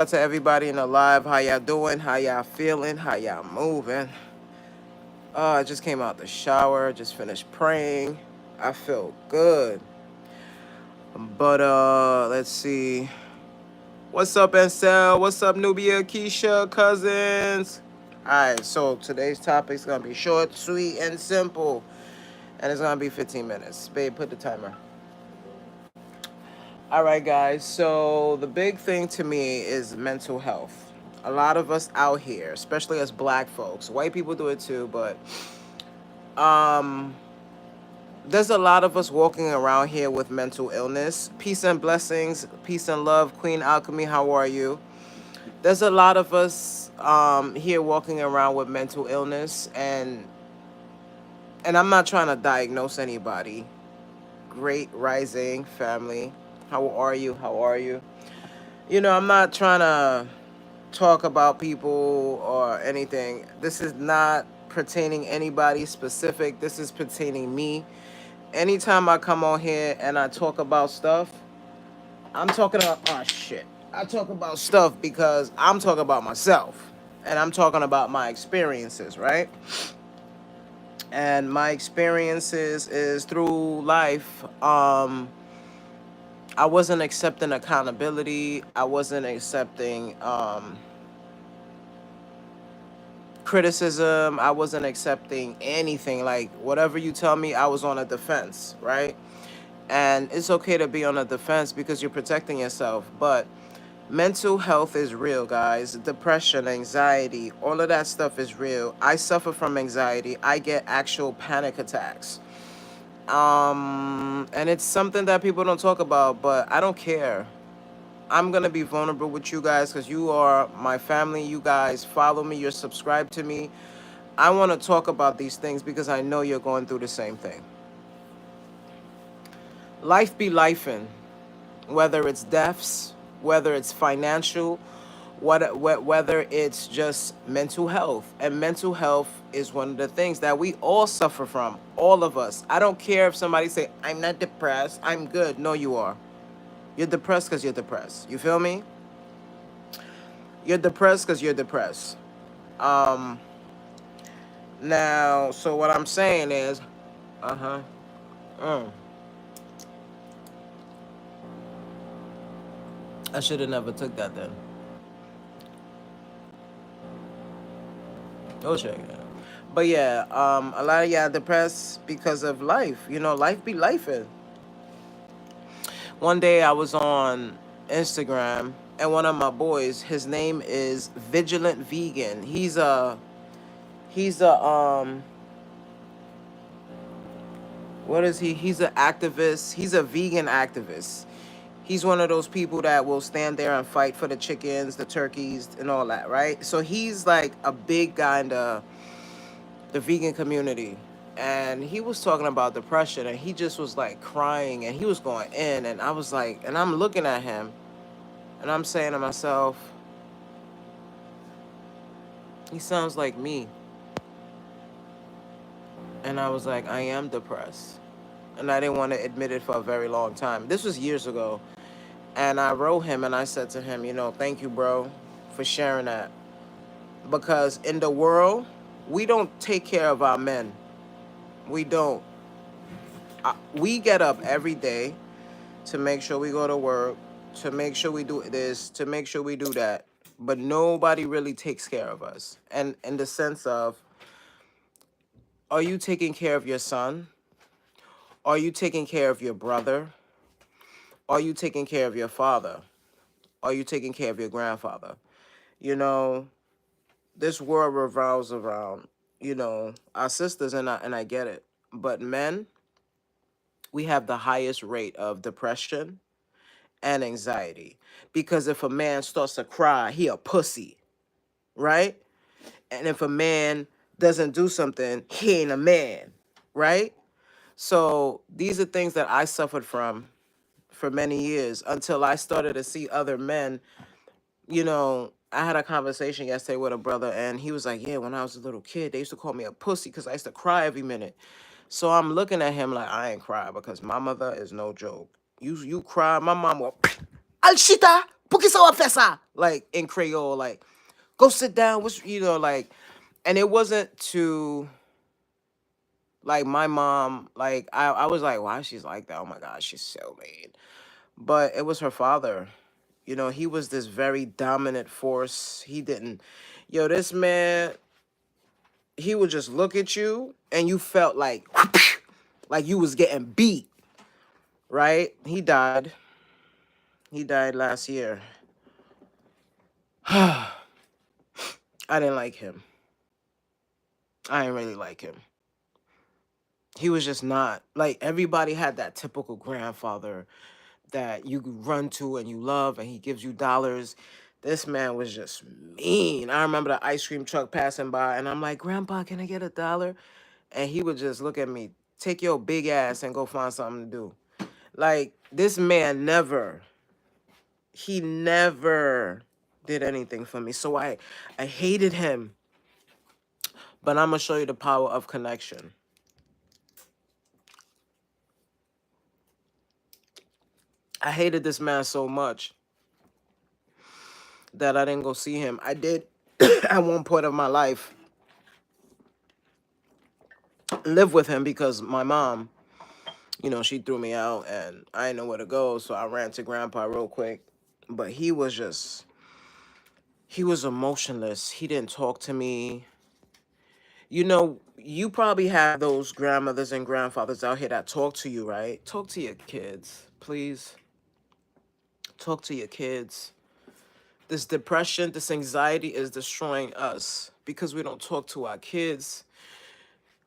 out to everybody in the live. How y'all doing? How y'all feeling? How y'all moving? I just came out the shower. Just finished praying. I feel good. But let's see. What's up, Ansel? What's up, Nubia, Keisha, cousins? Alright, so today's topic is gonna be short, sweet, and simple. And it's gonna be 15 minutes. Babe, put the timer. Alright, guys, so the big thing to me is mental health. A lot of us out here, especially as black folks, white people do it too, but um there's a lot of us walking around here with mental illness. Peace and blessings, peace and love. Queen Alchemy, how are you? There's a lot of us here walking around with mental illness, and I'm not trying to diagnose anybody. Great rising family. How are you? How are you? I'm not trying to talk about people or anything. This is not pertaining anybody specific. This is pertaining me. Anytime I come on here and I talk about stuff, I'm talking about, oh shit. I talk about stuff because I'm talking about myself and I'm talking about my experiences, right? And my experiences is through life. I wasn't accepting accountability. I wasn't accepting criticism. I wasn't accepting anything. Like whatever you tell me, I was on a defense, right? And it's okay to be on a defense because you're protecting yourself. But mental health is real, guys. Depression, anxiety, all of that stuff is real. I suffer from anxiety. I get actual panic attacks. And it's something that people don't talk about, but I don't care. I'm gonna be vulnerable with you guys because you are my family. You guys follow me. You're subscribed to me. I want to talk about these things because I know you're going through the same thing. Life be lifing, whether it's deaths, whether it's financial, whether it's just mental health. And mental health is one of the things that we all suffer from, all of us. I don't care if somebody say, I'm not depressed, I'm good. No, you are. You're depressed because you're depressed. You feel me? You're depressed because you're depressed. Um, Now, so what I'm saying is, uh-huh. Mm, I should have never took that then. Go check it out. But yeah, a lot of y'all depressed because of life. Life be lifing. One day I was on Instagram and one of my boys, his name is Vigilant Vegan. He's a what is he? He's an activist. He's a vegan activist. He's one of those people that will stand there and fight for the chickens, the turkeys, and all that, right? So he's like a big guy in the vegan community. And he was talking about depression and he just was like crying and he was going in. And I was like, and I'm looking at him and I'm saying to myself, he sounds like me. And I was like, I am depressed. And I didn't want to admit it for a very long time. This was years ago. And I wrote him and I said to him, thank you, bro, for sharing that. Because in the world, we don't take care of our men. We don't. We get up every day to make sure we go to work, to make sure we do this, to make sure we do that. But nobody really takes care of us. And in the sense of, are you taking care of your son? Are you taking care of your brother? Are you taking care of your father? Are you taking care of your grandfather? This world revolves around, our sisters, and I get it. But men, we have the highest rate of depression and anxiety. Because if a man starts to cry, he a pussy, right? And if a man doesn't do something, he ain't a man, right? So these are things that I suffered from for many years until I started to see other men. I had a conversation yesterday with a brother and he was like, yeah, when I was a little kid, they used to call me a pussy because I used to cry every minute. So I'm looking at him like, I ain't cry because my mother is no joke. You cry, my mom will, Alshita! Pukisawa pesa, like in Creole, like go sit down. What's like, and it wasn't to like my mom. Like I was like, why she's like that? Oh my gosh, she's so mean. But it was her father. He was this very dominant force. He didn't, this man, he would just look at you and you felt like like you was getting beat, right? He died. He died last year. I didn't like him. I didn't really like him. He was just not like everybody had that typical grandfather that you run to and you love and he gives you dollars. This man was just mean. I remember the ice cream truck passing by and I'm like, Grandpa, can I get $1? And he would just look at me, take your big ass and go find something to do. Like, this man he never did anything for me. So I hated him. But I'm going to show you the power of connection. I hated this man so much that I didn't go see him. I did, at one point of my life, live with him because my mom, she threw me out and I didn't know where to go. So I ran to Grandpa real quick. But he was emotionless. He didn't talk to me. You probably have those grandmothers and grandfathers out here that talk to you, right? Talk to your kids, please. Talk to your kids. This depression, this anxiety is destroying us because we don't talk to our kids.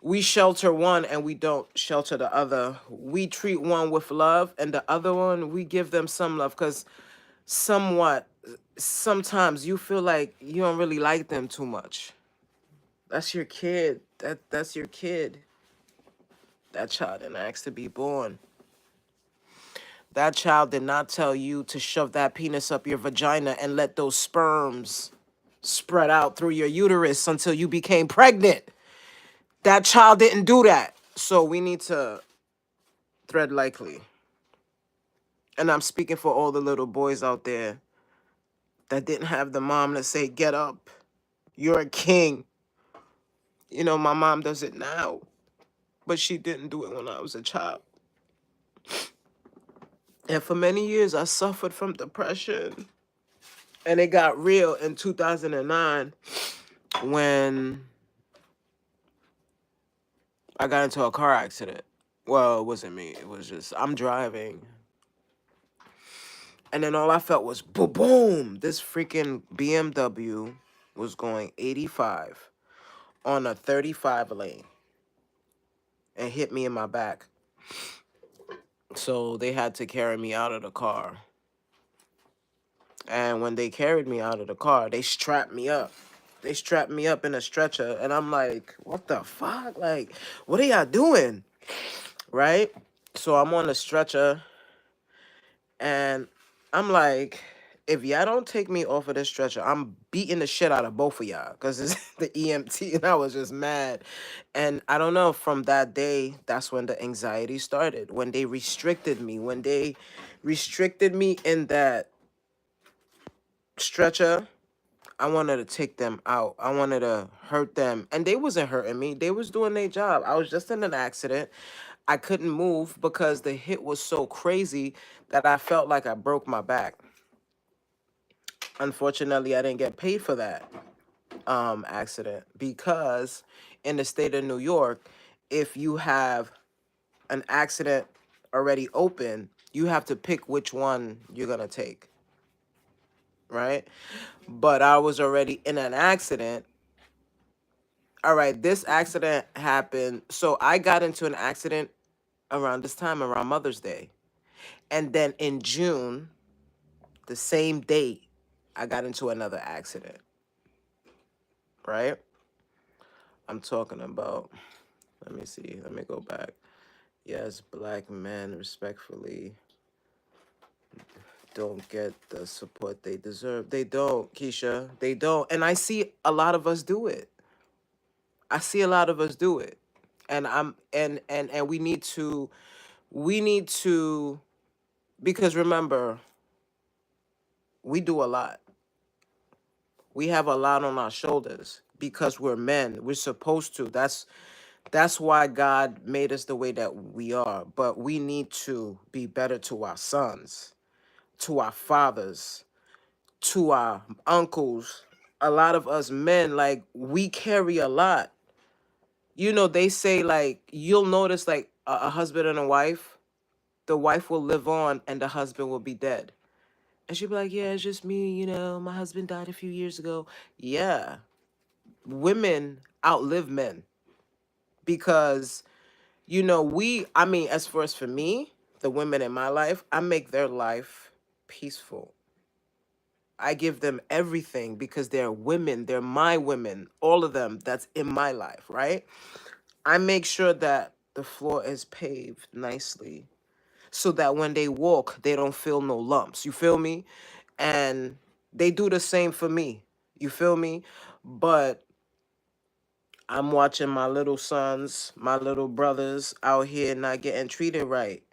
We shelter one and we don't shelter the other. We treat one with love and the other one, we give them some love because sometimes you feel like you don't really like them too much. That's your kid. That's your kid. That child didn't ask to be born. That child did not tell you to shove that penis up your vagina and let those sperms spread out through your uterus until you became pregnant. That child didn't do that. So we need to tread lightly. And I'm speaking for all the little boys out there that didn't have the mom to say, get up. You're a king. My mom does it now, but she didn't do it when I was a child. And for many years, I suffered from depression. And it got real in 2009 when I got into a car accident. Well, it wasn't me. It was just, I'm driving. And then all I felt was boom, boom. This freaking BMW was going 85 on a 35 lane and hit me in my back. So they had to carry me out of the car. And when they carried me out of the car, they strapped me up. They strapped me up in a stretcher. And I'm like, what the fuck? Like, what are y'all doing? Right? So I'm on a stretcher. And I'm like, if y'all don't take me off of this stretcher, I'm beating the shit out of both of y'all. Because it's the EMT. And I was just mad. And I don't know, from that day, that's when the anxiety started. When they restricted me. When they restricted me in that stretcher, I wanted to take them out. I wanted to hurt them. And they wasn't hurting me. They was doing their job. I was just in an accident. I couldn't move because the hit was so crazy that I felt like I broke my back. Unfortunately, I didn't get paid for that accident because in the state of New York, if you have an accident already open, you have to pick which one you're going to take. Right? But I was already in an accident. All right, this accident happened. So I got into an accident around this time, around Mother's Day. And then in June, the same date, I got into another accident. Right? I'm talking about, let me see, let me go back. Yes, black men respectfully don't get the support they deserve. They don't, Keisha. They don't. And I see a lot of us do it. I see a lot of us do it. And we need to, because remember, We do a lot. We have a lot on our shoulders because we're men. We're supposed to. That's why God made us the way that we are. But we need to be better to our sons, to our fathers, to our uncles. A lot of us men, like, we carry a lot. You know, they say, like, you'll notice, like, a husband and a wife, the wife will live on and the husband will be dead. And she'll be like, yeah, it's just me, you know, my husband died a few years ago. Yeah, women outlive men because, you know, I mean, as far as for me, the women in my life, I make their life peaceful. I give them everything because they're women. They're my women, all of them that's in my life, right? I make sure that the floor is paved nicely so that when they walk, they don't feel no lumps. You feel me? And they do the same for me. You feel me? But I'm watching my little sons, my little brothers out here not getting treated right.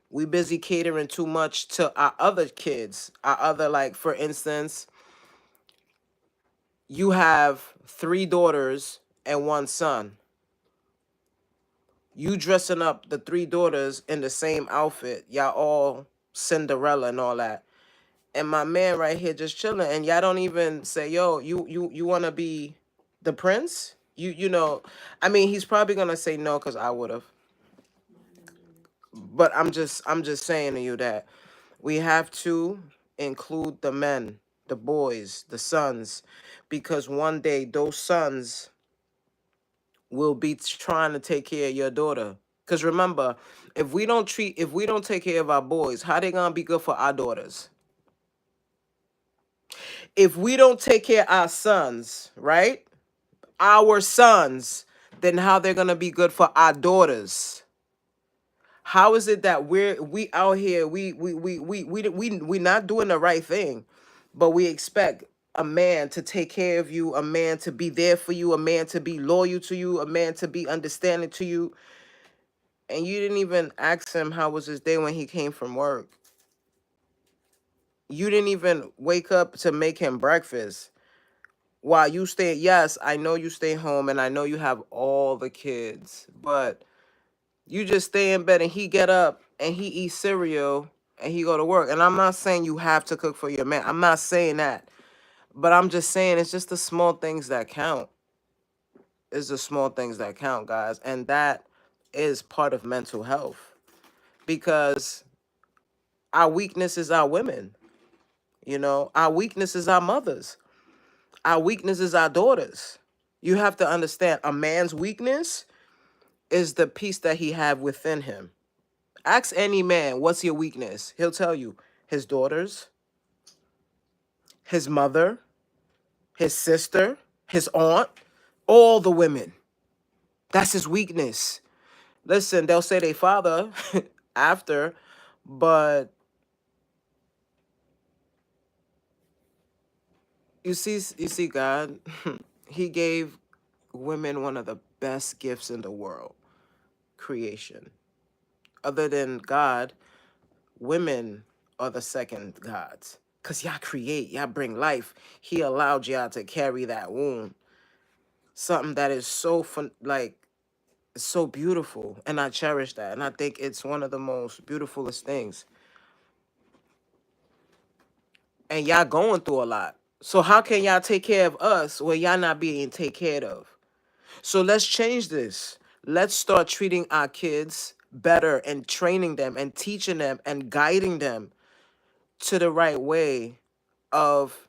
We busy catering too much to our other kids. Our other, like, for instance, you have 3 daughters and 1 son. You dressing up the 3 daughters in the same outfit. Y'all all Cinderella and all that. And my man right here just chilling. And y'all don't even say, yo, you wanna be the prince? You know, I mean, he's probably gonna say no because I would have. But I'm just saying to you that we have to include the men, the boys, the sons, because one day those sons will be trying to take care of your daughter. Because remember, if we don't take care of our boys, how they gonna be good for our daughters? If we don't take care of our sons, right? Our sons, then how they're gonna be good for our daughters? How is it that we out here, we not doing the right thing, but we expect a man to take care of you, a man to be there for you, a man to be loyal to you, a man to be understanding to you, and you didn't even ask him how was his day when he came from work. You didn't even wake up to make him breakfast while you stay. Yes, I know you stay home and I know you have all the kids, but you just stay in bed and he get up and he eats cereal and he go to work. And I'm not saying you have to cook for your man. I'm not saying that. But I'm just saying it's just the small things that count. It's the small things that count, guys. And that is part of mental health. Because our weakness is our women. You know, our weakness is our mothers. Our weakness is our daughters. You have to understand a man's weakness is the peace that he have within him. Ask any man, what's your weakness? He'll tell you his daughters, his mother, his sister, his aunt, all the women. That's his weakness. Listen, they'll say they father after, but you see, God, he gave women one of the best gifts in the world, creation. Other than God, women are the second gods. Because y'all create, y'all bring life. He allowed y'all to carry that womb. Something that is so fun, like, so beautiful. And I cherish that. And I think it's one of the most beautifulest things. And y'all going through a lot. So how can y'all take care of us when y'all not being taken care of? So let's change this. Let's start treating our kids better and training them and teaching them and guiding them to the right way of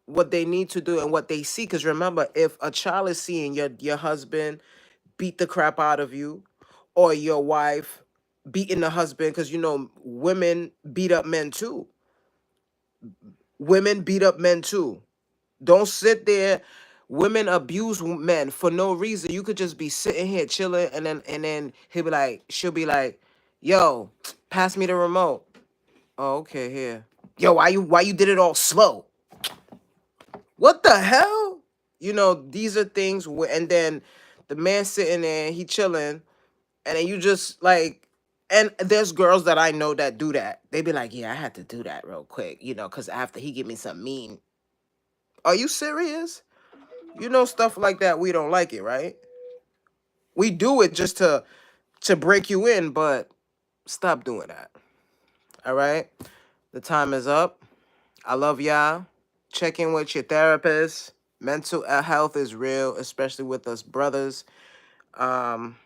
what they need to do and what they see. Because remember, if a child is seeing your husband beat the crap out of you, or your wife beating the husband, because you know women beat up men too. Women beat up men too. Don't sit there. Women abuse men for no reason. You could just be sitting here chilling, and then she'll be like, "Yo, pass me the remote." Oh, okay, here. Yo, why you did it all slow? What the hell? You know, these are things and then the man sitting there, he chilling, and then you just like, And there's girls that I know that do that. They be like, yeah, I had to do that real quick, because after he give me some mean. Are you serious? Stuff like that, we don't like it, right? We do it just to break you in, but stop doing that. All right? The time is up. I love y'all. Check in with your therapist. Mental health is real, especially with us brothers. Um,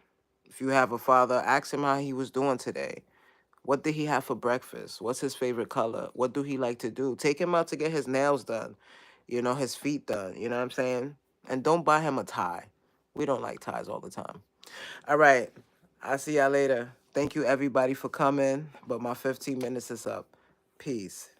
if you have a father, ask him how he was doing today. What did he have for breakfast? What's his favorite color? What do he like to do? Take him out to get his nails done, his feet done. You know what I'm saying? And don't buy him a tie. We don't like ties all the time. All right. I'll see y'all later. Thank you, everybody, for coming. But my 15 minutes is up. Peace.